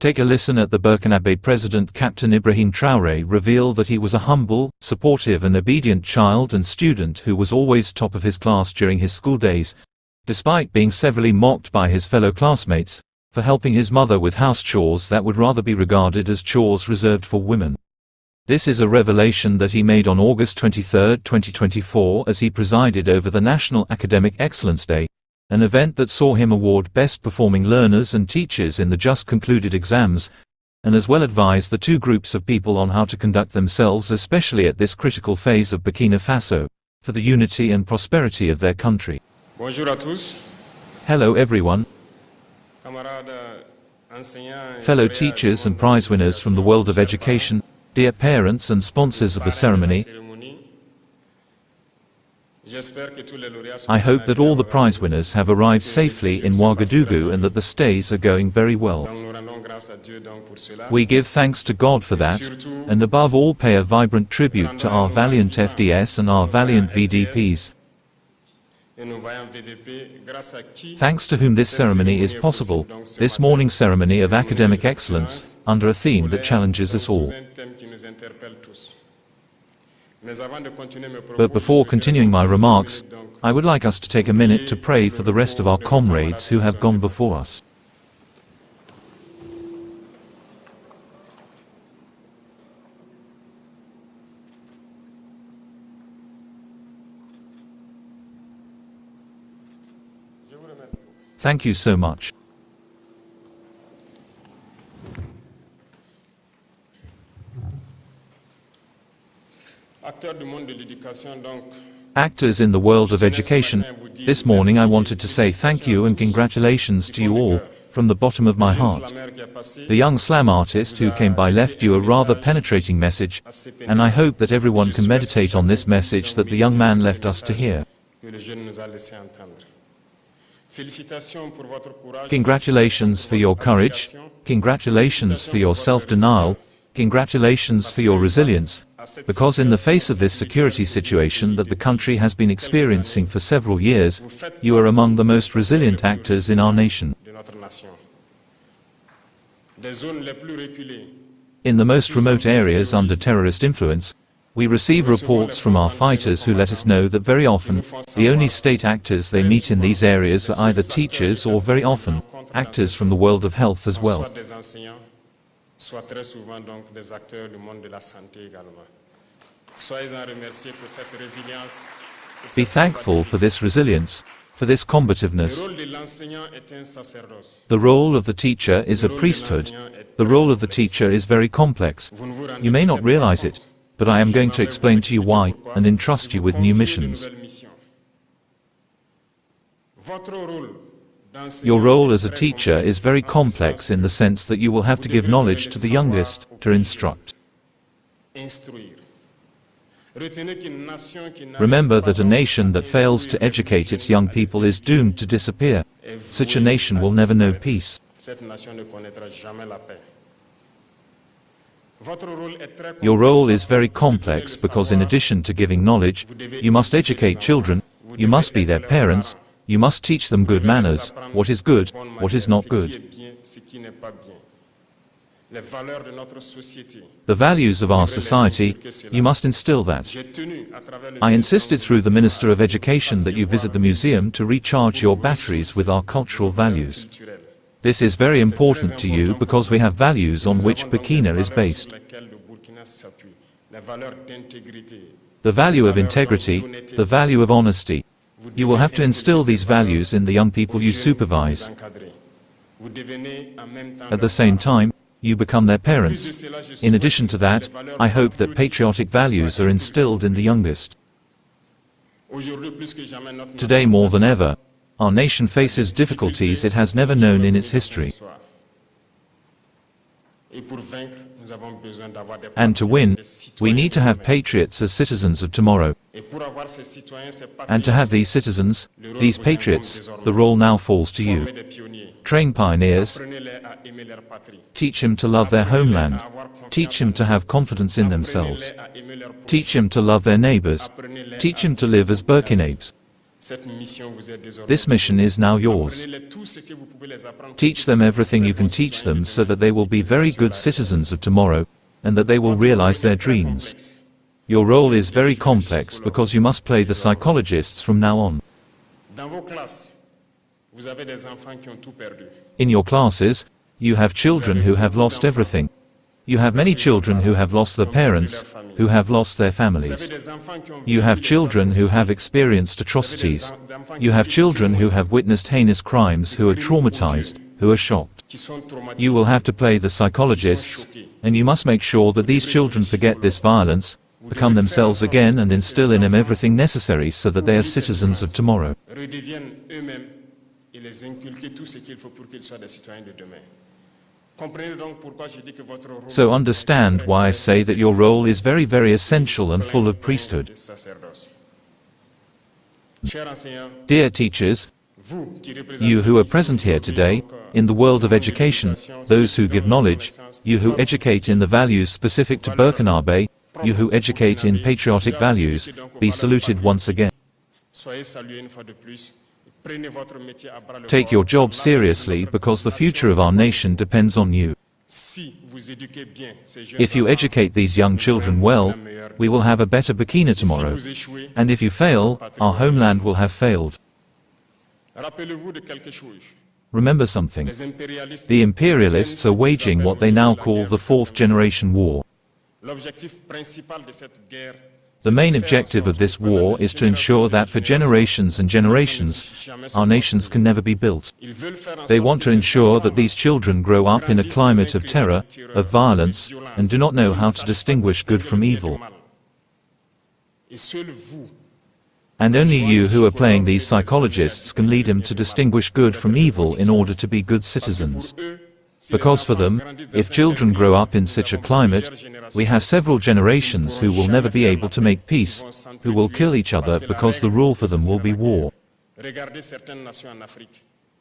Take a listen at the Burkina-Faso President Captain Ibrahim Traore reveal that he was a humble, supportive and obedient child and student who was always top of his class during his school days, despite being severely mocked by his fellow classmates for helping his mother with house chores that would rather be regarded as chores reserved for women. This is a revelation that he made on August 23, 2024 as he presided over the National Academic Excellence Day, an event that saw him award best performing learners and teachers in the just concluded exams, and as well advise the two groups of people on how to conduct themselves, especially at this critical phase of Burkina-Faso, for the unity and prosperity of their country. Bonjour à tous. Hello everyone. Fellow teachers and prize winners from the world of education, dear parents and sponsors of the ceremony, I hope that all the prize winners have arrived safely in Ouagadougou and that the stays are going very well. We give thanks to God for that, and above all pay a vibrant tribute to our valiant FDS and our valiant VDPs, thanks to whom this ceremony is possible, this morning's ceremony of academic excellence, under a theme that challenges us all. But before continuing my remarks, I would like us to take a minute to pray for the rest of our comrades who have gone before us. Thank you so much. Actors in the world of education, this morning I wanted to say thank you and congratulations to you all, from the bottom of my heart. The young slam artist who came by left you a rather penetrating message, and I hope that everyone can meditate on this message that the young man left us to hear. Congratulations for your courage, congratulations for your self-denial, congratulations for your resilience, because in the face of this security situation that the country has been experiencing for several years, you are among the most resilient actors in our nation. In the most remote areas under terrorist influence, we receive reports from our fighters who let us know that very often, the only state actors they meet in these areas are either teachers or very often, actors from the world of health as well. Soit très souvent donc des acteurs du monde de la santé également. Soyez-en remerciés pour cette résilience. Be thankful for this resilience, for this combativeness. The role of the teacher is a priesthood. The role of the teacher is very complex. You may not realize it, but I am going to explain to you why, and entrust you with new missions. Your role as a teacher is very complex in the sense that you will have to give knowledge to the youngest, to instruct. Remember that a nation that fails to educate its young people is doomed to disappear. Such a nation will never know peace. Your role is very complex because in addition to giving knowledge, you must educate children, you must be their parents, you must teach them good manners, what is good, what is not good. The values of our society, you must instill that. I insisted through the Minister of Education that you visit the museum to recharge your batteries with our cultural values. This is very important to you because we have values on which Burkina is based. The value of integrity, the value of honesty. You will have to instill these values in the young people you supervise. At the same time, you become their parents. In addition to that, I hope that patriotic values are instilled in the youngest. Today more than ever, our nation faces difficulties it has never known in its history. And to win, we need to have patriots as citizens of tomorrow. And to have these citizens, these patriots, the role now falls to you. Train pioneers. Teach them to love their homeland. Teach them to have confidence in themselves. Teach them to love their neighbors. Teach them to live as Burkinabes. This mission is now yours. Teach them everything you can teach them so that they will be very good citizens of tomorrow, and that they will realize their dreams. Your role is very complex because you must play the psychologists from now on. In your classes, you have children who have lost everything. You have many children who have lost their parents, who have lost their families. You have children who have experienced atrocities. You have children who have witnessed heinous crimes, who are traumatized, who are shocked. You will have to play the psychologists, and you must make sure that these children forget this violence, become themselves again, and instill in them everything necessary so that they are citizens of tomorrow. So understand why I say that your role is very, very essential and full of priesthood. Dear teachers, you who are present here today, in the world of education, those who give knowledge, you who educate in the values specific to Burkina-Faso, you who educate in patriotic values, be saluted once again. Take your job seriously because the future of our nation depends on you. If you educate these young children well, we will have a better Burkina tomorrow. And if you fail, our homeland will have failed. Remember something. The imperialists are waging what they now call the fourth generation war. The main objective of this war is to ensure that for generations and generations, our nations can never be built. They want to ensure that these children grow up in a climate of terror, of violence, and do not know how to distinguish good from evil. And only you who are playing these psychologists can lead them to distinguish good from evil in order to be good citizens. Because for them, if children grow up in such a climate, we have several generations who will never be able to make peace, who will kill each other because the rule for them will be war.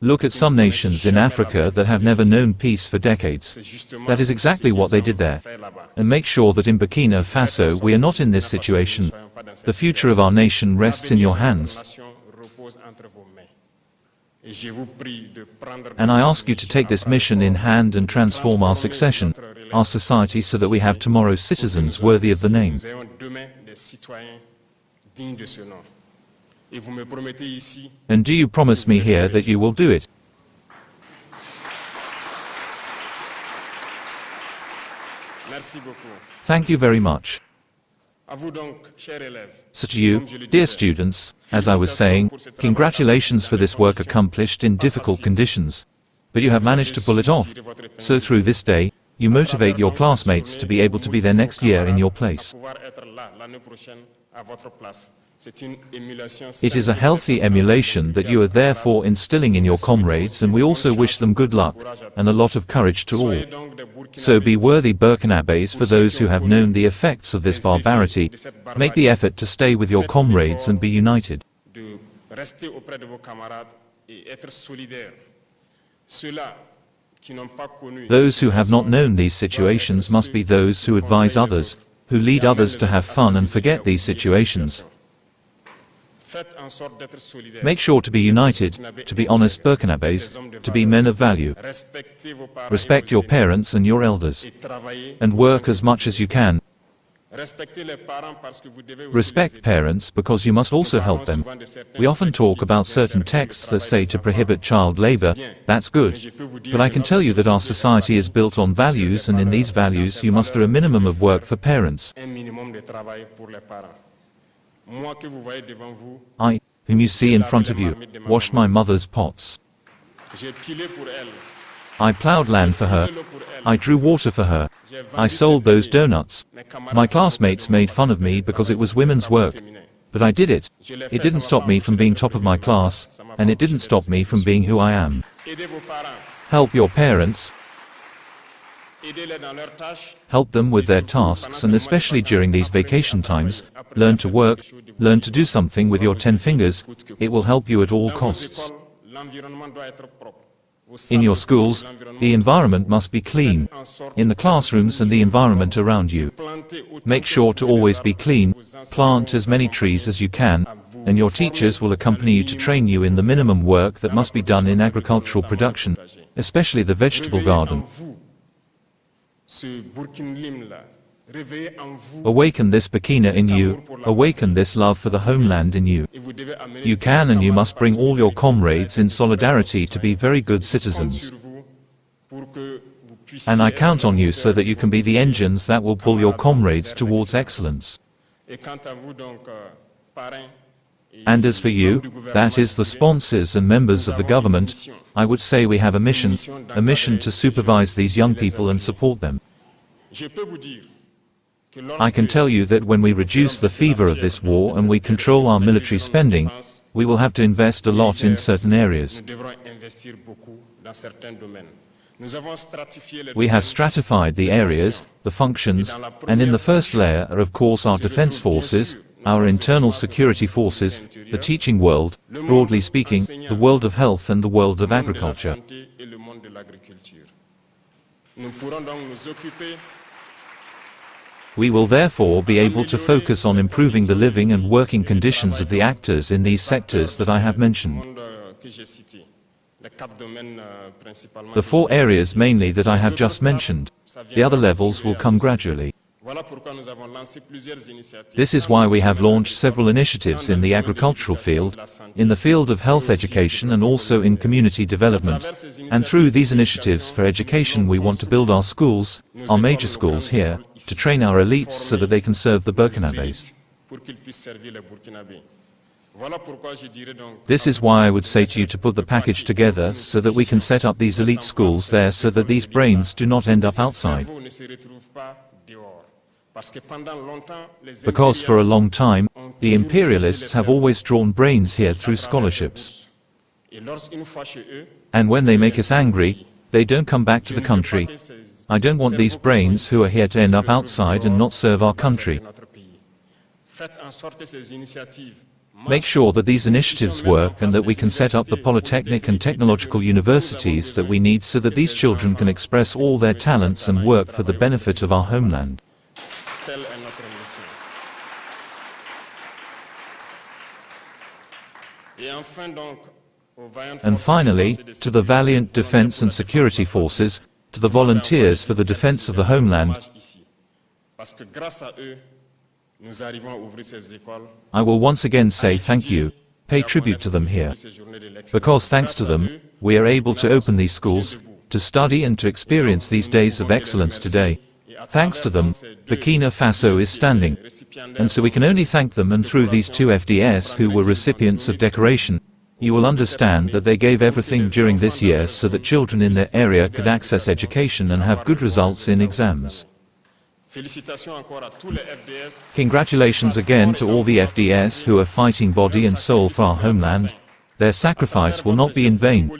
Look at some nations in Africa that have never known peace for decades. That is exactly what they did there. And make sure that in Burkina Faso we are not in this situation. The future of our nation rests in your hands. And I ask you to take this mission in hand and transform our succession, our society, so that we have tomorrow's citizens worthy of the name. And do you promise me here that you will do it? Thank you very much. So to you, dear students, as I was saying, congratulations for this work accomplished in difficult conditions. But you have managed to pull it off. So through this day, you motivate your classmates to be able to be there next year in your place. It is a healthy emulation that you are therefore instilling in your comrades, and we also wish them good luck, and a lot of courage to all. So be worthy Burkinabés for those who have known the effects of this barbarity. Make the effort to stay with your comrades and be united. Those who have not known these situations must be those who advise others, who lead others to have fun and forget these situations. Make sure to be united, to be honest Burkinabés, to be men of value. Respect your parents and your elders. And work as much as you can. Respect parents because you must also help them. We often talk about certain texts that say to prohibit child labor. That's good. But I can tell you that our society is built on values, and in these values you must do a minimum of work for parents. I, whom you see in front of you, washed my mother's pots. I plowed land for her. I drew water for her. I sold those donuts. My classmates made fun of me because it was women's work. But I did it. It didn't stop me from being top of my class, and it didn't stop me from being who I am. Help your parents. Help them with their tasks, and especially during these vacation times, learn to work, learn to do something with your 10 fingers. It will help you at all costs. In your schools, the environment must be clean. In the classrooms and the environment around you. Make sure to always be clean, plant as many trees as you can, and your teachers will accompany you to train you in the minimum work that must be done in agricultural production, especially the vegetable garden. Awaken this Burkina in you, awaken this love for the homeland in you. You can and you must bring all your comrades in solidarity to be very good citizens. And I count on you so that you can be the engines that will pull your comrades towards excellence. And as for you, that is the sponsors and members of the government, I would say we have a mission to supervise these young people and support them. I can tell you that when we reduce the fever of this war and we control our military spending, we will have to invest a lot in certain areas. We have stratified the areas, the functions, and in the first layer are of course our defense forces, our internal security forces, the teaching world, broadly speaking, the world of health and the world of agriculture. We will therefore be able to focus on improving the living and working conditions of the actors in these sectors that I have mentioned. The 4 areas mainly that I have just mentioned. The other levels will come gradually. This is why we have launched several initiatives in the agricultural field, in the field of health education and also in community development. And through these initiatives for education we want to build our schools, our major schools here, to train our elites so that they can serve the Burkinabés. This is why I would say to you to put the package together so that we can set up these elite schools there so that these brains do not end up outside. Because for a long time, the imperialists have always drawn brains here through scholarships. And when they make us angry, they don't come back to the country. I don't want these brains who are here to end up outside and not serve our country. Make sure that these initiatives work and that we can set up the polytechnic and technological universities that we need so that these children can express all their talents and work for the benefit of our homeland. And finally, to the valiant defense and security forces, to the volunteers for the defense of the homeland, I will once again say thank you, pay tribute to them here. Because thanks to them, we are able to open these schools, to study and to experience these days of excellence today. Thanks to them, Burkina Faso is standing. And so we can only thank them, and through these 2 FDS who were recipients of decoration, you will understand that they gave everything during this year so that children in their area could access education and have good results in exams. Congratulations again to all the FDS who are fighting body and soul for our homeland. Their sacrifice will not be in vain.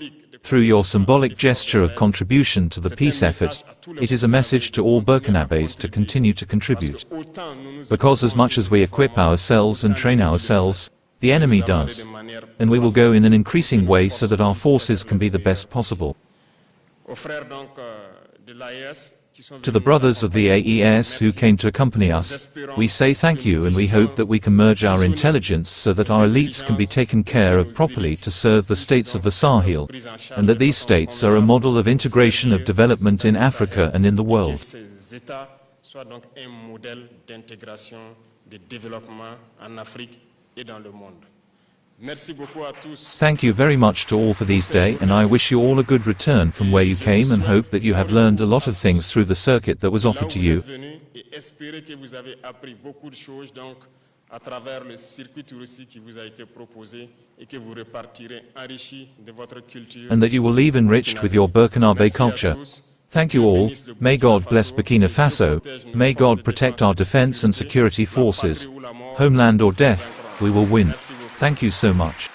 Through your symbolic gesture of contribution to the peace effort, it is a message to all Burkinabés to continue to contribute. Because as much as we equip ourselves and train ourselves, the enemy does. And we will go in an increasing way so that our forces can be the best possible. To the brothers of the AES who came to accompany us, we say thank you, and we hope that we can merge our intelligence so that our elites can be taken care of properly to serve the states of the Sahel, and that these states are a model of integration of development in Africa and in the world. Thank you very much to all for these days, and I wish you all a good return from where you came and hope that you have learned a lot of things through the circuit that was offered to you. And that you will leave enriched with your Burkinabe culture. Thank you all. May God bless Burkina Faso. May God protect our defense and security forces. Homeland or death, we will win. Thank you so much.